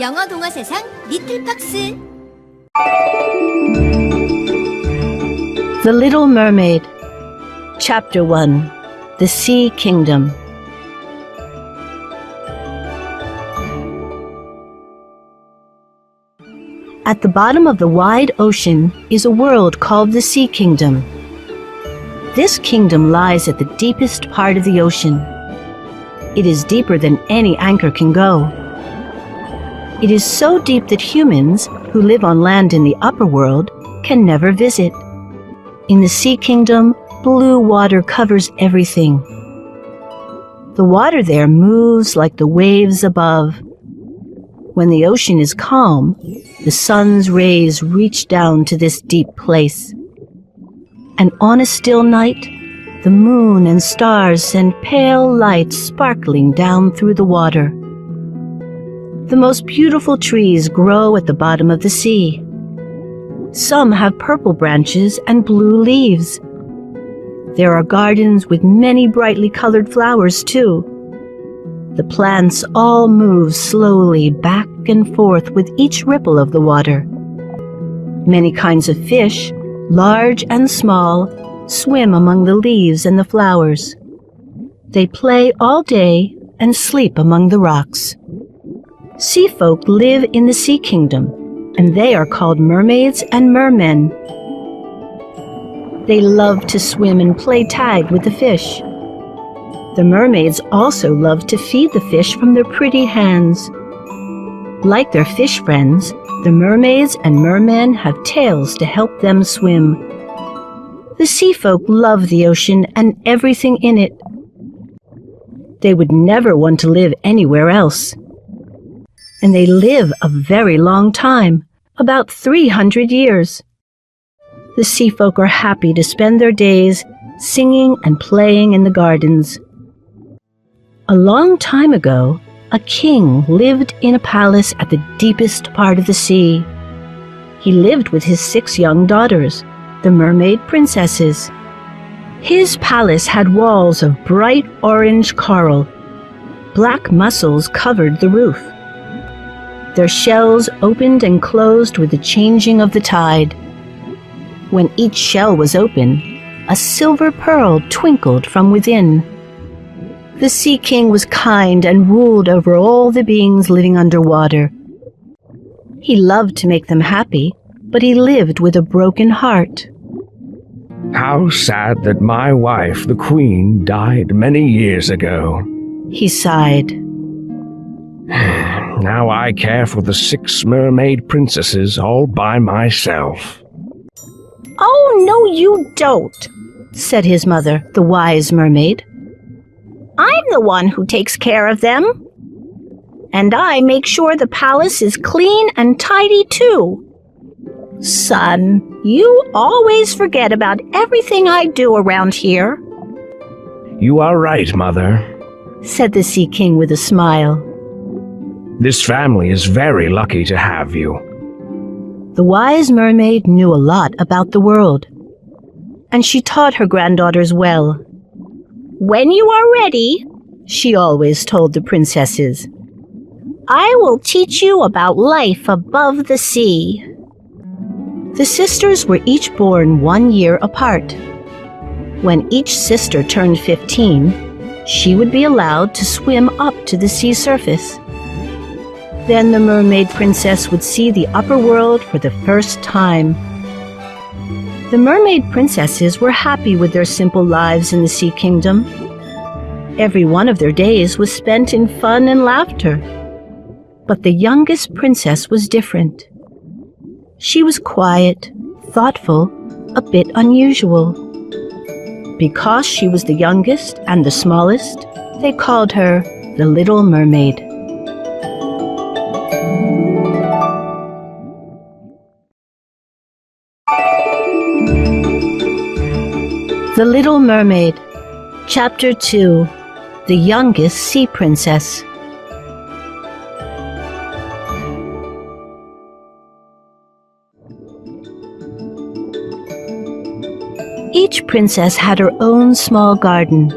영어 동화 세상 리틀팍스. The Little Mermaid. Chapter 1. The Sea Kingdom. At the bottom of the wide ocean is a world called the Sea Kingdom. This kingdom lies at the deepest part of the ocean. It is deeper than any anchor can go. It is so deep that humans, who live on land in the upper world, can never visit. In the Sea Kingdom, blue water covers everything. The water there moves like the waves above. When the ocean is calm, the sun's rays reach down to this deep place. And on a still night, the moon and stars send pale light sparkling down through the water. The most beautiful trees grow at the bottom of the sea. Some have purple branches and blue leaves. There are gardens with many brightly colored flowers, too. The plants all move slowly back and forth with each ripple of the water. Many kinds of fish, large and small, swim among the leaves and the flowers. They play all day and sleep among the rocks. Sea folk live in the Sea Kingdom, and they are called mermaids and mermen. They love to swim and play tag with the fish. The mermaids also love to feed the fish from their pretty hands. Like their fish friends, the mermaids and mermen have tails to help them swim. The sea folk love the ocean and everything in it. They would never want to live anywhere else. And they live a very long time, about 300 years. The sea folk are happy to spend their days singing and playing in the gardens. A long time ago, a king lived in a palace at the deepest part of the sea. He lived with his 6 young daughters, the mermaid princesses. His palace had walls of bright orange coral. Black mussels covered the roof. Their shells opened and closed with the changing of the tide. When each shell was open, a silver pearl twinkled from within. The Sea King was kind and ruled over all the beings living underwater. He loved to make them happy, but he lived with a broken heart. How sad that my wife, the Queen, died many years ago. He sighed. Now I care for the 6 mermaid princesses all by myself. "Oh, no, you don't," said his mother, the wise mermaid. "I'm the one who takes care of them. And I make sure the palace is clean and tidy, too. Son, you always forget about everything I do around here," You are right, Mother. said the Sea King with a smile. This family is very lucky to have you. The wise mermaid knew a lot about the world, and she taught her granddaughters well. "When you are ready," she always told the princesses, "I will teach you about life above the sea." The sisters were each born 1 year apart. When each sister turned 15, she would be allowed to swim up to the sea surface. Then the mermaid princess would see the upper world for the first time. The mermaid princesses were happy with their simple lives in the Sea Kingdom. Every one of their days was spent in fun and laughter. But the youngest princess was different. She was quiet, thoughtful, a bit unusual. Because she was the youngest and the smallest, they called her the Little Mermaid. The Little Mermaid. Chapter 2. The Youngest Sea Princess. Each princess had her own small garden.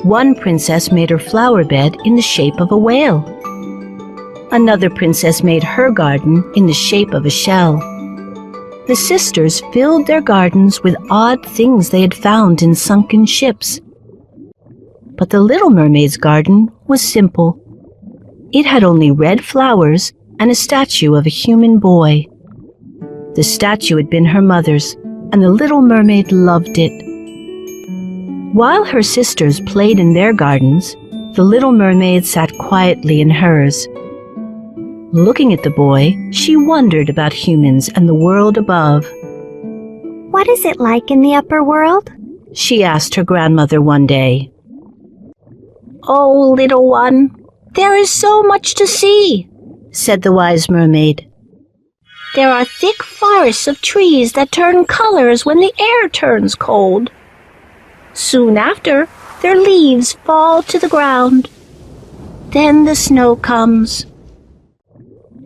One princess made her flower bed in the shape of a whale. Another princess made her garden in the shape of a shell. The sisters filled their gardens with odd things they had found in sunken ships. But the Little Mermaid's garden was simple. It had only red flowers and a statue of a human boy. The statue had been her mother's, and the Little Mermaid loved it. While her sisters played in their gardens, the Little Mermaid sat quietly in hers. Looking at the boy, she wondered about humans and the world above. What is it like in the upper world? She asked her grandmother one day. "Oh, little one, there is so much to see," said the wise mermaid. "There are thick forests of trees that turn colors when the air turns cold. Soon after, their leaves fall to the ground. Then the snow comes."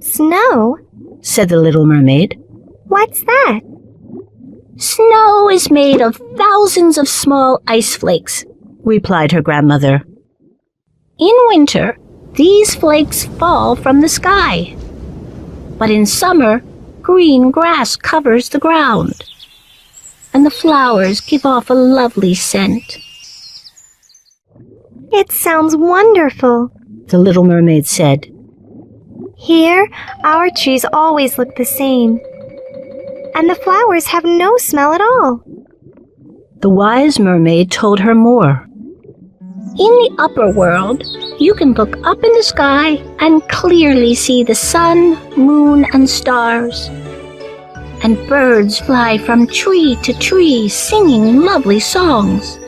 Snow? said the Little Mermaid. What's that? "Snow is made of thousands of small ice flakes," replied her grandmother. "In winter, these flakes fall from the sky. But in summer, green grass covers the ground, and the flowers give off a lovely scent." It sounds wonderful, the Little Mermaid said. Here, our trees always look the same, and the flowers have no smell at all. The wise mermaid told her more. "In the upper world, you can look up in the sky and clearly see the sun, moon, and stars. And birds fly from tree to tree singing lovely songs."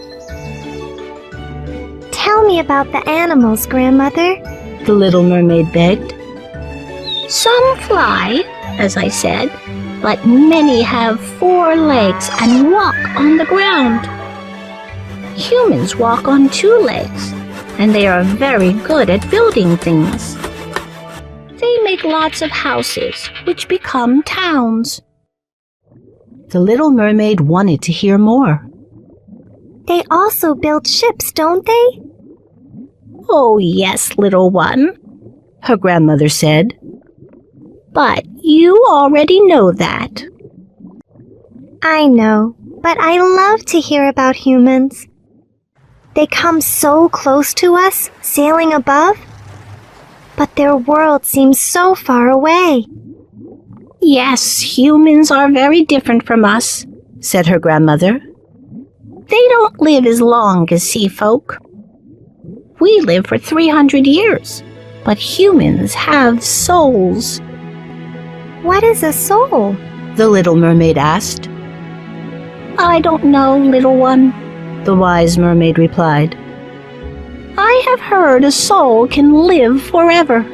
Tell me about the animals, Grandmother. The Little Mermaid begged. "Some fly, as I said, but many have 4 legs and walk on the ground. Humans walk on 2 legs, and they are very good at building things. They make lots of houses, which become towns." The Little Mermaid wanted to hear more. They also build ships, don't they? "Oh, yes, little one," her grandmother said. "But you already know that." I know, but I love to hear about humans. They come so close to us, sailing above, but their world seems so far away. "Yes, humans are very different from us," said her grandmother. "They don't live as long as sea folk. We live for 300 years, but humans have souls." What is a soul? The Little Mermaid asked. "I don't know, little one," the wise mermaid replied. "I have heard a soul can live forever.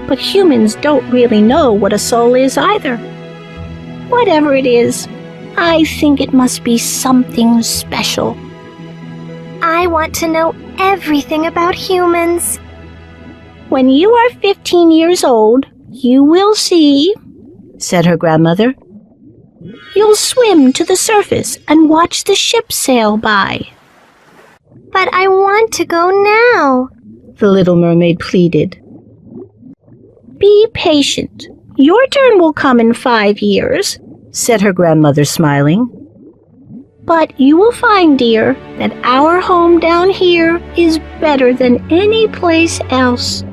But humans don't really know what a soul is either. Whatever it is, I think it must be something special." I want to know everything about humans. "When you are 15 years old, you will see," said her grandmother. "You'll swim to the surface and watch the ships sail by." But I want to go now. The Little Mermaid pleaded. "Be patient. Your turn will come in 5 years," said her grandmother, smiling. "But you will find, dear, that our home down here is better than any place else."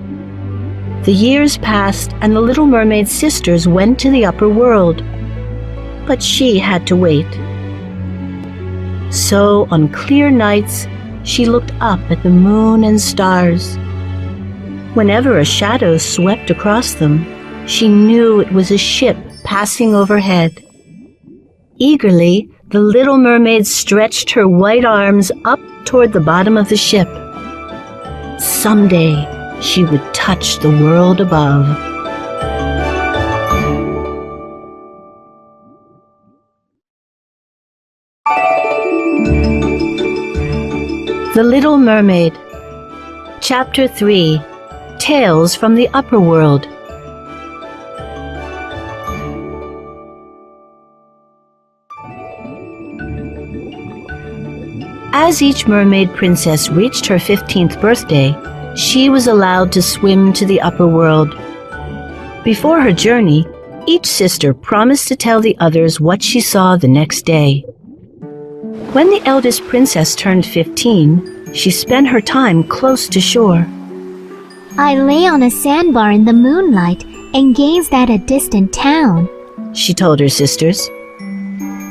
The years passed, and the Little Mermaid's sisters went to the upper world. But she had to wait. So, on clear nights, she looked up at the moon and stars. Whenever a shadow swept across them, she knew it was a ship passing overhead. Eagerly, the Little Mermaid stretched her white arms up toward the bottom of the ship. Someday, she would touch the world above. The Little Mermaid. Chapter 3. Tales from the Upper World. As each mermaid princess reached her 15th birthday, she was allowed to swim to the upper world. Before her journey, each sister promised to tell the others what she saw the next day. When the eldest princess turned 15, she spent her time close to shore. I lay on a sandbar in the moonlight and gazed at a distant town. She told her sisters.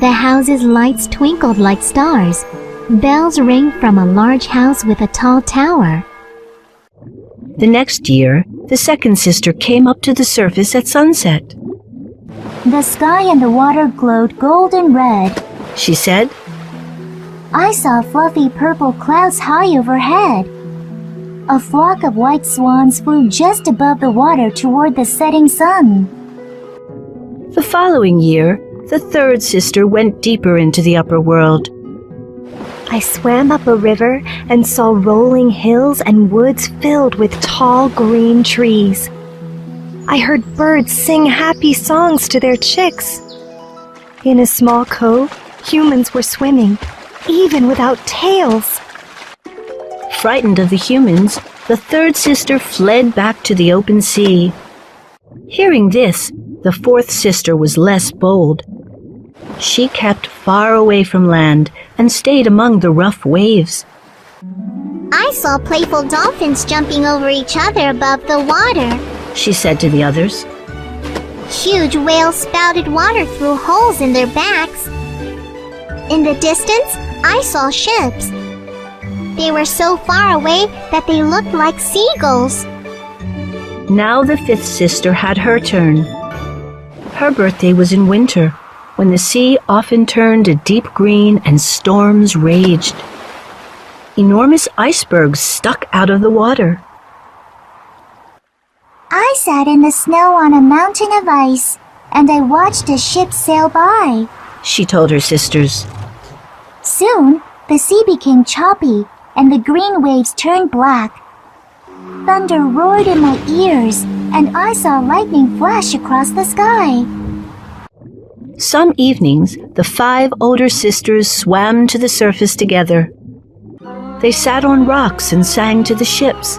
The house's lights twinkled like stars. Bells rang from a large house with a tall tower. The next year, the second sister came up to the surface at sunset. The sky and the water glowed golden red. She said, I saw fluffy purple clouds high overhead. A flock of white swans flew just above the water toward the setting sun. The following year, the third sister went deeper into the upper world. I swam up a river and saw rolling hills and woods filled with tall green trees. I heard birds sing happy songs to their chicks. In a small cove, humans were swimming, even without tails. Frightened of the humans, the third sister fled back to the open sea. Hearing this, the fourth sister was less bold. She kept far away from land and stayed among the rough waves. I saw playful dolphins jumping over each other above the water. She said to the others. Huge whales spouted water through holes in their backs. In the distance, I saw ships. They were so far away that they looked like seagulls. Now the fifth sister had her turn. Her birthday was in winter, when the sea often turned a deep green and storms raged. Enormous icebergs stuck out of the water. I sat in the snow on a mountain of ice, and I watched a ship sail by. She told her sisters. Soon, the sea became choppy, and the green waves turned black. Thunder roared in my ears, and I saw lightning flash across the sky. Some evenings, the 5 older sisters swam to the surface together. They sat on rocks and sang to the ships.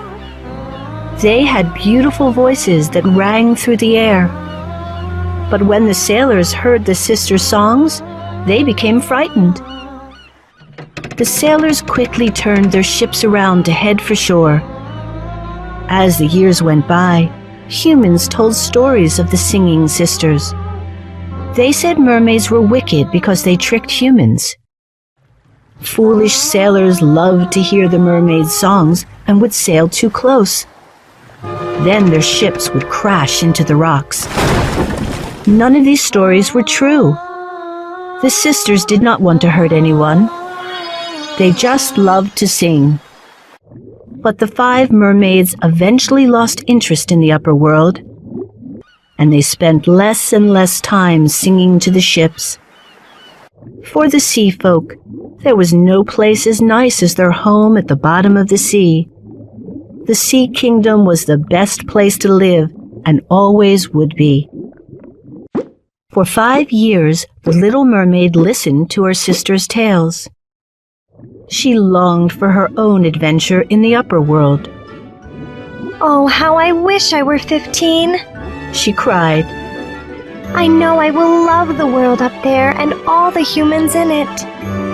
They had beautiful voices that rang through the air. But when the sailors heard the sisters' songs, they became frightened. The sailors quickly turned their ships around to head for shore. As the years went by, humans told stories of the singing sisters. They said mermaids were wicked because they tricked humans. Foolish sailors loved to hear the mermaids' songs and would sail too close. Then their ships would crash into the rocks. None of these stories were true. The sisters did not want to hurt anyone. They just loved to sing. But the 5 mermaids eventually lost interest in the upper world, and they spent less and less time singing to the ships. For the sea folk, there was no place as nice as their home at the bottom of the sea. The Sea Kingdom was the best place to live and always would be. For 5 years, the Little Mermaid listened to her sisters' tales. She longed for her own adventure in the upper world. Oh, how I wish I were 15. She cried. I know I will love the world up there and all the humans in it.